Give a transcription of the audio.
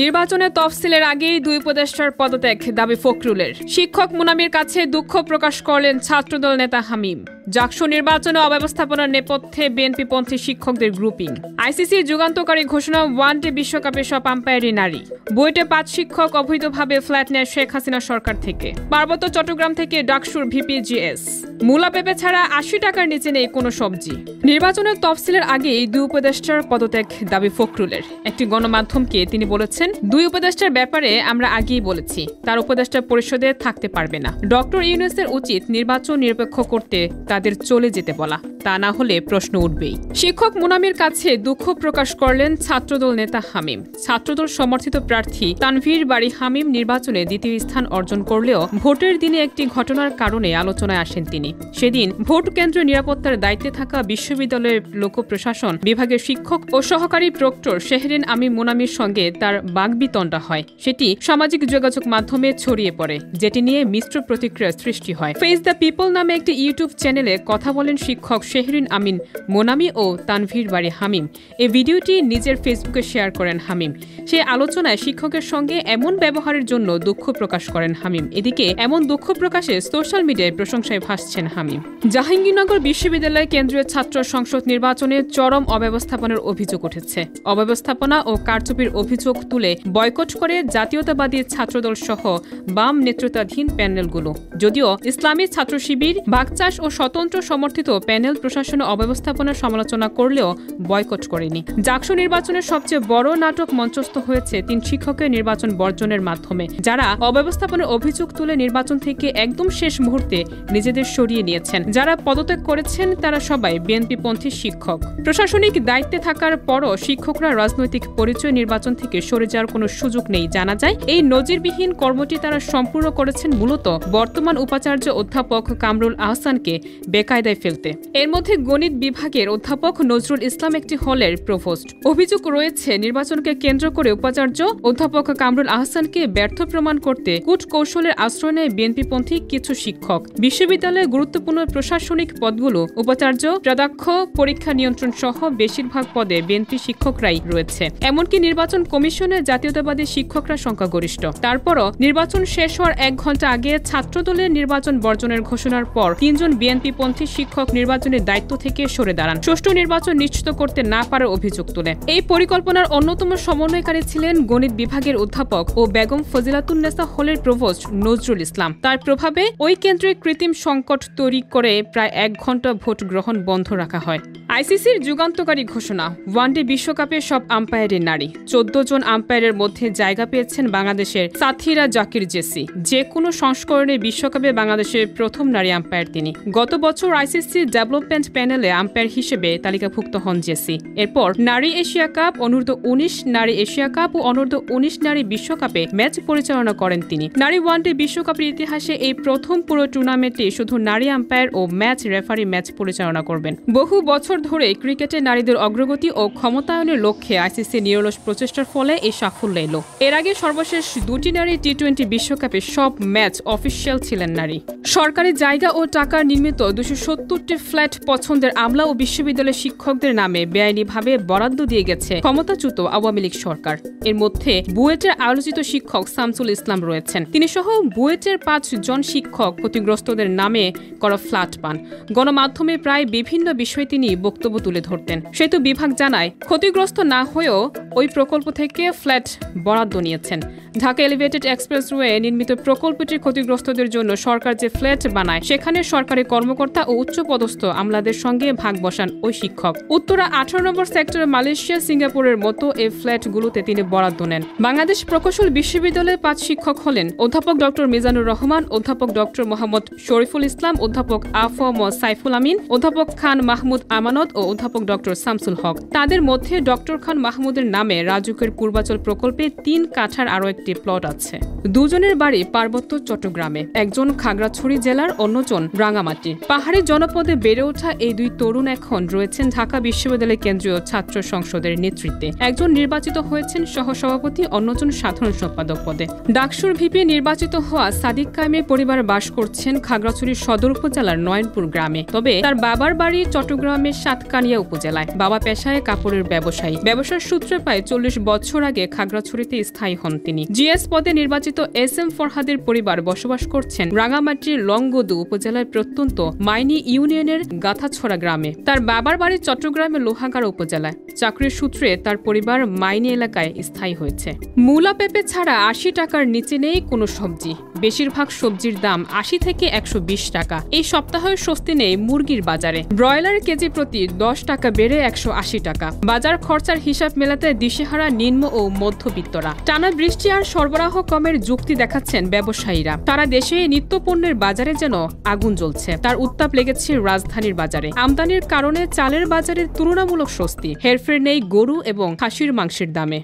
নির্বাচনের তফসিলের আগেই দুই উপদেষ্টার পদত্যাগ দাবি ফখরুলের। শিক্ষক মুনামির কাছে দুঃখ প্রকাশ করলেন ছাত্রদল নেতা হামিম। জাকসু নির্বাচনে অব্যবস্থাপনার নেপথ্যে বিএনপিপন্থী শিক্ষকদের গ্রুপিং। আইসিসির যুগান্তকারী ঘোষণা, ওয়ানডে বিশ্বকাপে সব আম্পায়ারই নারী। বুয়েটে ৫ শিক্ষক অবৈধভাবে ফ্ল্যাট নেয় শেখ হাসিনা সরকার থেকে। পার্বত্য চট্টগ্রাম থেকে ডাকসুর ভিপিজিএস। মূলা পেঁপে ছাড়া ৮০ টাকার নিচে নেই কোনো সবজি। নির্বাচনের তফসিলের আগেই দুই উপদেষ্টার পদত্যাগ দাবি ফখরুলের। একটি গণমাধ্যমকে তিনি বলেছেন, দুই উপদেষ্টার ব্যাপারে আমরা আগেই বলেছি, তার উপদেষ্টা পরিষদে থাকতে পারবে না। ডক্টর ইউনূসের উচিত নির্বাচন নিরপেক্ষ করতে তাদের চলে যেতে বলা, তা না হলে প্রশ্ন উঠবেই। শিক্ষক মুনামির কাছে দুঃখ প্রকাশ করলেন ছাত্রদল নেতা হামিম। ছাত্রদল সমর্থিত প্রার্থী তানভীর বাড়ি হামিম নির্বাচনে দ্বিতীয় স্থান অর্জন করলেও ভোটের দিনে একটি ঘটনার কারণে আলোচনায় আসেন তিনি। সেদিন ভোট কেন্দ্র নিরাপত্তার দায়িত্বে থাকা বিশ্ববিদ্যালয়ের লোক প্রশাসন বিভাগের শিক্ষক ও সহকারী প্রক্টর শেহরিন আমিন মুনামির সঙ্গে তার বাগবিতণ্ডা হয়। সেটি সামাজিক যোগাযোগ মাধ্যমে ছড়িয়ে পড়ে, যেটি নিয়ে মিশ্র প্রতিক্রিয়ার সৃষ্টি হয়। ফেস দ্য পিপল নামে একটি ইউটিউব চ্যানেলে কথা বলেন শিক্ষক শেহরিন আমিন মুনামি ও তানভীর বাড়ি হামিম। এই ভিডিওটি নিজের ফেসবুকে শেয়ার করেন হামিম। সেই আলোচনায় শিক্ষকের সঙ্গে এমন ব্যবহারের জন্য দুঃখ প্রকাশ করেন হামিম। এদিকে এমন দুঃখ প্রকাশে সোশ্যাল মিডিয়ায় প্রশংসায় ভাসছেন হামিম। জাহাঙ্গীরনগর বিশ্ববিদ্যালয় কেন্দ্রীয় ছাত্র সংসদ নির্বাচনে চরম অব্যবস্থাপনার অভিযোগ উঠেছে। অব্যবস্থাপনা ও কারচুপির অভিযোগ তুলে বয়কট করে জাতীয়তাবাদী ছাত্রদল সহ বাম নেতৃত্বাধীন প্যানেলগুলো। যদিও ইসলামী ছাত্র শিবির, বাগচাষ ও স্বতন্ত্র সমর্থিত প্যানেল প্রশাসনের অব্যবস্থাপনার সমালোচনা করলেও বয়কট করেনি। জাকসু নির্বাচনের সবচেয়ে বড় নাটক মঞ্চস্থ হয়েছে ৩ শিক্ষকের নির্বাচন বর্জনের মাধ্যমে, যারা অব্যবস্থাপনার অভিযোগ তুলে নির্বাচন থেকে একদম শেষ মুহূর্তে নিজেদের সরিয়ে নিয়েছেন। যারা পদত্যাগ করেছেন তারা সবাই বিএনপিপন্থী শিক্ষক। প্রশাসনিক দায়িত্বে থাকার পরও শিক্ষকরা রাজনৈতিক পরিচয় নির্বাচন থেকে সরে যাওয়ার কোনো সুযোগ নেই। জানা যায়, এই নজিরবিহীন কর্মটি তারা সম্পূর্ণ করেছেন মূলত বর্তমান উপাচার্য অধ্যাপক কামরুল আহসানকে বেকায়দায় ফেলতে। এর মধ্যে গণিত বিভাগের অধ্যাপক নজরুল ইসলাম একটি হলের প্রভোস্ট। অভিযোগ রয়েছে, নির্বাচনকে কেন্দ্র করে উপাচার্য অধ্যাপক কামরুল আহসানকে ব্যর্থ প্রমাণ করতে কূটকৌশলের আশ্রয় নেয় বিএনপিপন্থী কিছু শিক্ষক। বিশ্ববিদ্যালয়ে গুরুত্বপূর্ণ প্রশাসনিক পদগুলো উপাচার্য, প্রাধ্যক্ষ, পরীক্ষা নিয়ন্ত্রণ সহ বেশিরভাগ পদে বিএনপি শিক্ষকরাই রয়েছে। এমনকি নির্বাচন কমিশনে জাতীয়তাবাদী শিক্ষকরা সংখ্যাগরিষ্ঠ। তারপরও নির্বাচন শেষ হওয়ার ১ ঘণ্টা আগে ছাত্রদলের নির্বাচন বর্জনের ঘোষণার পর ৩ জন বিএনপিপন্থী শিক্ষক নির্বাচনের দায়িত্ব থেকে সরে দাঁড়ান, সুষ্ঠু নির্বাচন নিশ্চিত করতে না পারার অভিযোগ তোলে। এই পরিকল্পনার অন্যতম সমন্বয়কারী ছিলেন গণিত বিভাগের অধ্যাপক ও বেগম ফজিলাতুন্নেসা হলের প্রভোস্ট নজরুল ইসলাম। তার প্রভাবে ওই কেন্দ্রে কৃত্রিম সংকট তৈরি করে প্রায় ১ ঘণ্টা ভোট গ্রহণ বন্ধ রাখা হয়। আইসিসির যুগান্তকারী ঘোষণা, ওয়ানডে বিশ্বকাপে সব আম্পায়ারই নারী। ১৪ জন আম্পায়ারের মধ্যে জায়গা পেয়েছেন বাংলাদেশের সাথীরা জাকির জেসি। যে কোনো সংস্করণে বিশ্বকাপে বাংলাদেশের প্রথম নারী আম্পায়ার তিনি। গত বছর আইসিসি ডেভেলপমেন্ট প্যানেলে আম্পায়ার হিসেবে তালিকাভুক্ত হন জেসি। এরপর নারী এশিয়া কাপ, অনূর্ধ্ব ১৯ নারী এশিয়া কাপ ও অনূর্ধ্ব ১৯ নারী বিশ্বকাপে ম্যাচ পরিচালনা করেন তিনি। নারী ওয়ানডে বিশ্বকাপের ইতিহাসে এই প্রথম পুরো টুর্নামেন্টে শুধু নারী আম্পায়ার ও ম্যাচ রেফারি ম্যাচ পরিচালনা করবেন। বহু বছর ধরে ক্রিকেটে নারীদের অগ্রগতি ও ক্ষমতায়নের লক্ষ্যে আইসিসি নিরলস প্রচেষ্টার ফলে এই সাফল্য এলো। এর আগে সর্বশেষ ২টি নারী টি-20 বিশ্বকাপে সব ম্যাচ অফিসিয়াল ছিলেন নারী। সরকারি জায়গা ও টাকার নির্মিত ২৭০টি ফ্ল্যাট পছন্দের আমলা ও বিশ্ববিদ্যালয়ের শিক্ষকদের নামে বেআইনিভাবে বরাদ্দ দিয়ে গেছে ক্ষমতাচ্যুত আওয়ামী লীগ সরকার। এর মধ্যে বুয়েটের আলোচিত শিক্ষক শামসুল ইসলাম রয়েছেন। তিনি সহ বুয়েটের ৫ জন শিক্ষক ক্ষতিগ্রস্তদের নামে করা ফ্ল্যাট পান। গণমাধ্যমে প্রায় বিভিন্ন বিষয় তিনি বক্তব্য তুলে ধরতেন। সেতু বিভাগ জানায়, ক্ষতিগ্রস্ত না হয়েও ওই প্রকল্প থেকে ফ্ল্যাট বরাদ্দ নিয়েছেন। ঢাকা এলিভেটেড এক্সপ্রেসওয়ে নির্মিত প্রকল্পটির ক্ষতিগ্রস্তদের জন্য সরকার যে ফ্ল্যাট বানায়, সেখানে সরকারি কর্মকর্তা ও উচ্চপদস্থ আমলাদের সঙ্গে ভাগ বসান ওই শিক্ষক। উত্তরা ১৮ নম্বর সেক্টরে মালয়েশিয়া, সিঙ্গাপুরের মতো এই ফ্ল্যাটগুলোতে তিনি বরাদ্দ নেন। বাংলাদেশ প্রকৌশল বিশ্ববিদ্যালয়ের ৫ শিক্ষক হলেন অধ্যাপক ডক্টর মিজানুর রহমান, অধ্যাপক ডক্টর মোহাম্মদ শরীফুল ইসলাম, অধ্যাপক আফম সাইফুল আমিন, অধ্যাপক খান মাহমুদ আমানত ও অধ্যাপক ডক্টর শামসুল হক। তাদের মধ্যে ডক্টর খান মাহমুদের নামে রাজুকের পূর্বাচল প্রকল্পে ৩ কাঠার আরও একটি প্লট আছে। দুজনের বাড়ি পার্বত্য চট্টগ্রামে, একজন খাগড়াছড়ি জেলার, অন্যজন রাঙামাটি। পাহাড়ি জনপদে বেড়ে ওঠা এই দুই তরুণ এখন রয়েছেন ঢাকা বিশ্ববিদ্যালয়ের কেন্দ্রীয় ছাত্র সংসদের নেতৃত্বে। একজন নির্বাচিত হয়েছেন সহসভাপতি, অন্যজন সাধারণ সম্পাদক পদে। ডাকসুর ভিপি নির্বাচিত হওয়া সাদিক কায়েমের পরিবার বাস করছেন খাগড়াছড়ি সদর উপজেলার নয়নপুর গ্রামে। তবে তার বাবার বাড়ি চট্টগ্রামের সাতকানিয়া উপজেলায়। বাবা পেশায় কাপড়ের ব্যবসায়ী। ব্যবসার সূত্রে প্রায় 40 বছর আগে খাগড়াছড়িতে স্থায়ী হন তিনি। জিএস পদে নির্বাচিত SM ফরহাদের পরিবার বসবাস করছেন রাঙামাটির লংগদু উপজেলার প্রত্যন্ত মাইনি ইউনিয়নের গাথাছড়া গ্রামে। তার বাবার বাড়ি চট্টগ্রামের লোহাগাড়া উপজেলায়। চাকরির সূত্রে তার পরিবার মাইনি এলাকায় স্থায়ী হয়েছে। মূলা পেঁপে ছাড়া 80 টাকার নিচে নেই কোনো সবজি। বেশিরভাগ সবজির দাম 80 থেকে 120 টাকা। এই সপ্তাহের স্বস্তি নেই মুরগির বাজারে। ব্রয়লার কেজি প্রতি 10 টাকা বেড়ে 180 টাকা। বাজার খরচার হিসাব মেলাতে দিশেহারা নিম্ন ও মধ্যবিত্তরা। টানা বৃষ্টি আর সরবরাহ কমের যুক্তি দেখাচ্ছেন ব্যবসায়ীরা। তারা দেশে নিত্যপণ্যের বাজারে যেন আগুন জ্বলছে, তার উত্তাপ লেগেছে রাজধানীর বাজারে। আমদানির কারণে চালের বাজারে তুলনামূলক স্বস্তি। হেরফের নেই গরু এবং খাসির মাংসের দামে।